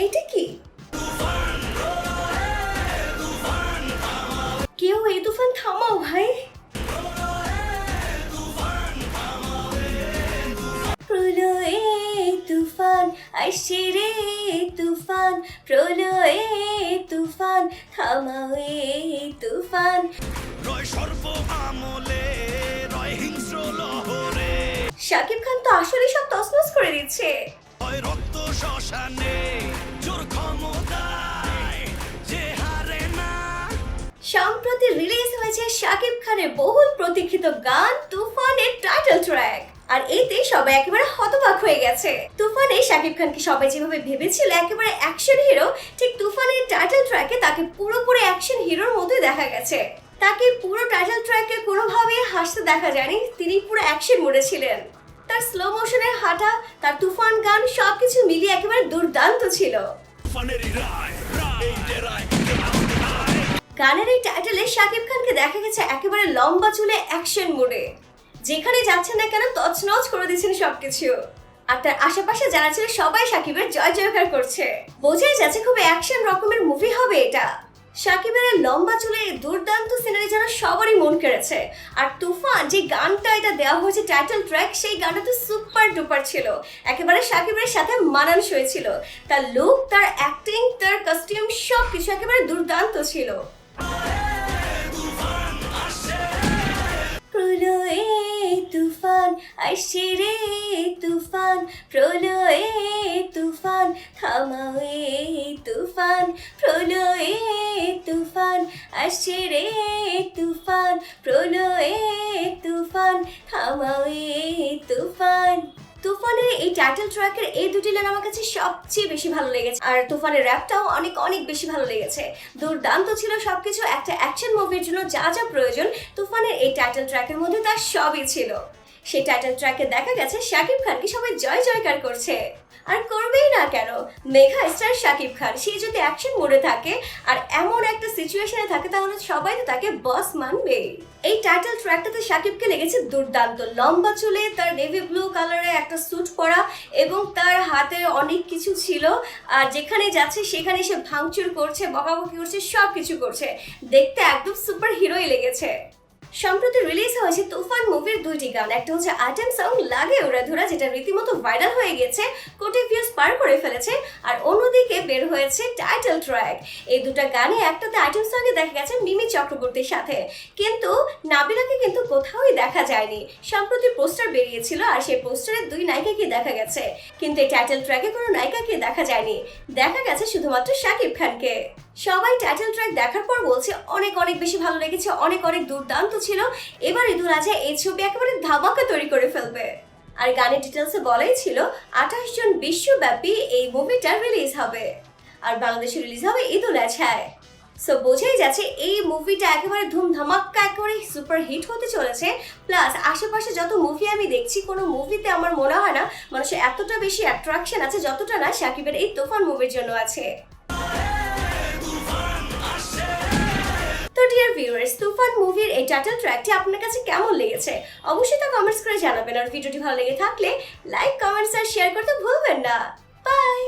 এটা কি? কেউ এই তুফান থামাও ভাই। প্রলয়ে তুফান আসছে রে তুফান, প্রলয়ে তুফান থামাও এই তুফান। শাকিব খান তো আসলে সব তছনছ করে দিচ্ছে। সম্প্রতি রিলিজ হয়েছে শাকিব খানের বহুল প্রতীক্ষিত গান তুফানের টাইটেল ট্র্যাক, আর এতে সবাই একেবারে হতবাক হয়ে গেছে। তুফানে শাকিব খানকে সবাই যেভাবে ভেবেছিল একেবারে অ্যাকশন হিরো, ঠিক তুফানের টাইটেল ট্র্যাকে তাকে পুরোপুরি অ্যাকশন হিরোর মতোই দেখা গেছে। তাকে পুরো টাইটেল ট্র্যাকে কোনোভাবেই হাসতে দেখা যায়নি, তিনি পুরো অ্যাকশন মোডে ছিলেন। তার স্লো মোশনের হাঁটা, তার তুফান গান সবকিছু মিলিয়ে একেবারে দুর্দান্ত ছিল। গানের এই টাইটেলে শাকিব খানকে দেখা গেছে একেবারে লম্বা চুলে অ্যাকশন মোডে, যেখানে যাচ্ছেন না কেন তছনছ করে দিচ্ছেন সবকিছু। আর তার আশেপাশে যারা ছিল সবাই শাকিবের জয় জয়কার করছে, বোঝাই যাচ্ছে খুব অ্যাকশন রকমের মুভি হবে এটা। শাকিবের লম্বা চুলে দুর্দান্ত সিনারি যেন সবারই মন কেড়েছে। আর তুফান যে গানটা এটা দেওয়া হয়েছে টাইটেল ট্র্যাক, সেই গানটা তো সুপার ডুপার ছিল, একেবারে শাকিবের সাথে মানানসই ছিল। তার লুক, তার অ্যাক্টিং, তার কস্টিউম সবকিছু একেবারে দুর্দান্ত ছিল। প্রলয়ে তুফান আসছে রে তুফান, প্রলয়ে তুফান থামাও এই তুফান, প্রলয়ে তুফান আসছে রে তুফান, প্রলয়ে তুফান থামাও এই তুফান। তুফানের এই টাইটেল ট্র্যাকের এই দুটি লাইন আমার কাছে সবচেয়ে বেশি ভালো লেগেছে, আর তুফানের র্যাপটাও অনেক অনেক বেশি ভালো লেগেছে। দুর্দান্ত ছিল সবকিছু। একটা অ্যাকশন মুভির জন্য যা যা প্রয়োজন তুফানের এই টাইটেল ট্র্যাকের মধ্যে তার সবই ছিল। সেই টাইটেল ট্র্যাকে দেখা গেছে শাকিব খানকে সবাই জয় জয়কার করছে, আর করবেই না কেন। মেগা স্টার শাকিব খান, সে যদি অ্যাকশন মোডে থাকে আর এমন একটা সিচুয়েশনে থাকে, তাহলে সবাই তো তাকে বস মানবে। এই টাইটেল ট্র্যাকটাতে শাকিবকে লেগেছে দুর্দান্ত। লম্বা চুলে, তার নেভি ব্লু কালারে একটা স্যুট পরা, এবং তার হাতে অনেক কিছু ছিল, আর যেখানে যাচ্ছে সেখানে সে ভাঙচুর করছে, বকাবকি করছে, সব কিছু করছে। দেখতে একদম সুপার হিরোই লেগেছে। সম্প্রতি রিলিজ হয়েছে তুফান মুভির দুইটি গান। একটা হচ্ছে আইটেম সং লাগে উড়াধুরা, যেটা রীতিমতো ভাইরাল হয়ে গেছে, কোটি ভিউজ পার করে ফেলেছে, আর অন্যদিকে বের হয়েছে টাইটেল ট্র্যাক। এই দুটা গানে একটাতে আইটেম সঙ্গে দেখা গেছে মিমি চক্রবর্তীর সাথে, কিন্তু নাবিলাকে কিন্তু কোথাওই দেখা যায়নি। সম্প্রতি পোস্টার বেরিয়েছিল, আর সেই পোস্টারে দুই নায়িকাকে দেখা গেছে, কিন্তু এই টাইটেল ট্র্যাকে কোনো নায়িকাকে দেখা যায়নি, দেখা গেছে শুধুমাত্র শাকিব খানকে। সবাই টাইটেল ট্র্যাক দেখার পর বলছে অনেক অনেক বেশি ভালো লেগেছে, অনেক অনেক দুর্দান্ত ছিল। এবার ঈদুল আজহায় এই ছবি একেবারে ধামাকা তৈরি করে ফেলবে। আর গানের ডিটেলসে বলাই ছিল 28 জন বিশ্বব্যাপী এই মুভিটা রিলিজ হবে, আর বাংলাদেশে রিলিজ হবে ঈদুল আজহায়। সো বোঝাই যাচ্ছে এই মুভিটা একেবারে ধুম ধামাক্কা একেবারে সুপার হিট হতে চলেছে। প্লাস আশেপাশে যত মুভি আমি দেখছি, কোনো মুভিতে আমার মনে হয় না মানুষের এতটা বেশি অ্যাট্রাকশন আছে যতটা না শাকিবের এই তুফান মুভির জন্য আছে। তো ডিয়ার ভিউয়ার্স, তুফান মুভির এই টাইটেল ট্র্যাকটি আপনার কাছে কেমন লেগেছে অবশ্যই তা কমেন্টস করে জানাবেন। আর ভিডিওটি ভালো লেগে থাকলে লাইক, কমেন্টস আর শেয়ার করতে ভুলবেন না। বাই।